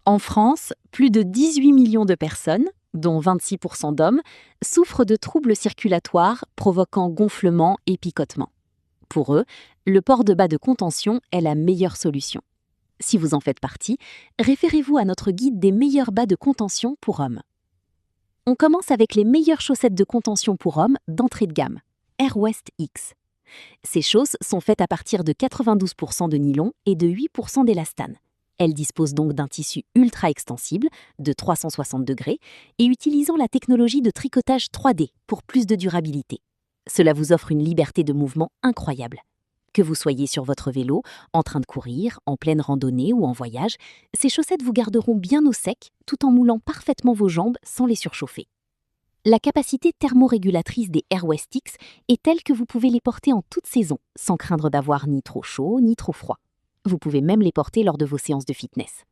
En France, plus de 18 millions de personnes, dont 26% d'hommes, souffrent de troubles circulatoires provoquant gonflement et picotement. Pour eux, le port de bas de contention est la meilleure solution. Si vous en faites partie, référez-vous à notre guide des meilleurs bas de contention pour hommes. On commence avec les meilleures chaussettes de contention pour hommes d'entrée de gamme, Air West X. Ces chausses sont faites à partir de 92% de nylon et de 8% d'élastane. Elles disposent donc d'un tissu ultra extensible de 360 degrés et utilisant la technologie de tricotage 3D pour plus de durabilité. Cela vous offre une liberté de mouvement incroyable. Que vous soyez sur votre vélo, en train de courir, en pleine randonnée ou en voyage, ces chaussettes vous garderont bien au sec tout en moulant parfaitement vos jambes sans les surchauffer. La capacité thermorégulatrice des Air West X est telle que vous pouvez les porter en toute saison sans craindre d'avoir ni trop chaud ni trop froid. Vous pouvez même les porter lors de vos séances de fitness.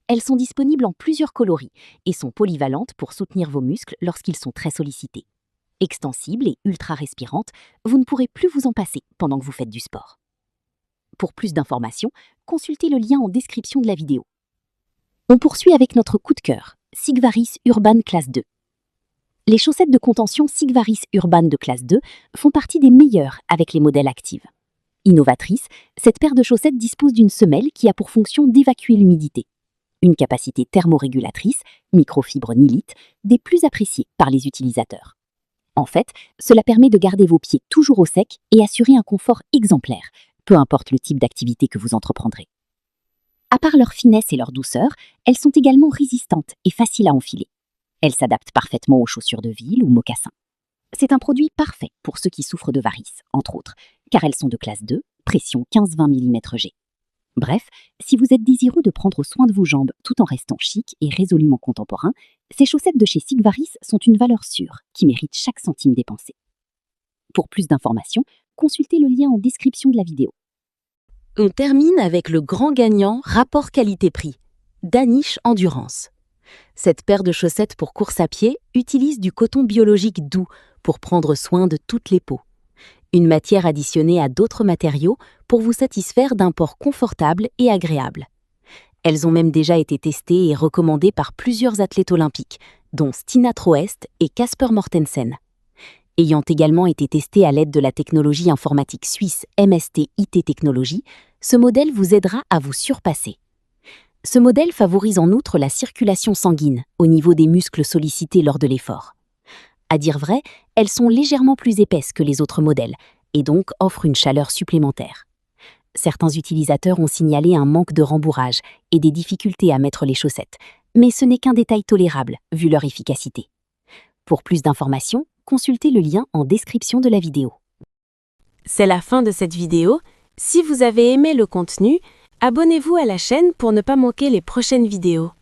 Elles sont disponibles en plusieurs coloris et sont polyvalentes pour soutenir vos muscles lorsqu'ils sont très sollicités. Extensibles et ultra respirantes, vous ne pourrez plus vous en passer pendant que vous faites du sport. Pour plus d'informations, consultez le lien en description de la vidéo. On poursuit avec notre coup de cœur, Sigvaris Urban Classe 2. Les chaussettes de contention Sigvaris Urban de classe 2 font partie des meilleures avec les modèles Active. Innovatrice, cette paire de chaussettes dispose d'une semelle qui a pour fonction d'évacuer l'humidité. Une capacité thermorégulatrice, microfibre nylite, des plus appréciées par les utilisateurs. En fait, cela permet de garder vos pieds toujours au sec et assurer un confort exemplaire, peu importe le type d'activité que vous entreprendrez. À part leur finesse et leur douceur, elles sont également résistantes et faciles à enfiler. Elles s'adaptent parfaitement aux chaussures de ville ou mocassins. C'est un produit parfait pour ceux qui souffrent de varices, entre autres, car elles sont de classe 2, pression 15-20 mm G. Bref, si vous êtes désireux de prendre soin de vos jambes tout en restant chic et résolument contemporain, ces chaussettes de chez Sigvaris sont une valeur sûre qui mérite chaque centime dépensé. Pour plus d'informations, consultez le lien en description de la vidéo. On termine avec le grand gagnant rapport qualité-prix, Danish Endurance. Cette paire de chaussettes pour course à pied utilise du coton biologique doux pour prendre soin de toutes les peaux. Une matière additionnée à d'autres matériaux pour vous satisfaire d'un port confortable et agréable. Elles ont même déjà été testées et recommandées par plusieurs athlètes olympiques, dont Stina Troest et Casper Mortensen. Ayant également été testées à l'aide de la technologie informatique suisse MST IT Technologies, ce modèle vous aidera à vous surpasser. Ce modèle favorise en outre la circulation sanguine au niveau des muscles sollicités lors de l'effort. À dire vrai, elles sont légèrement plus épaisses que les autres modèles et donc offrent une chaleur supplémentaire. Certains utilisateurs ont signalé un manque de rembourrage et des difficultés à mettre les chaussettes, mais ce n'est qu'un détail tolérable vu leur efficacité. Pour plus d'informations, consultez le lien en description de la vidéo. C'est la fin de cette vidéo. Si vous avez aimé le contenu, abonnez-vous à la chaîne pour ne pas manquer les prochaines vidéos.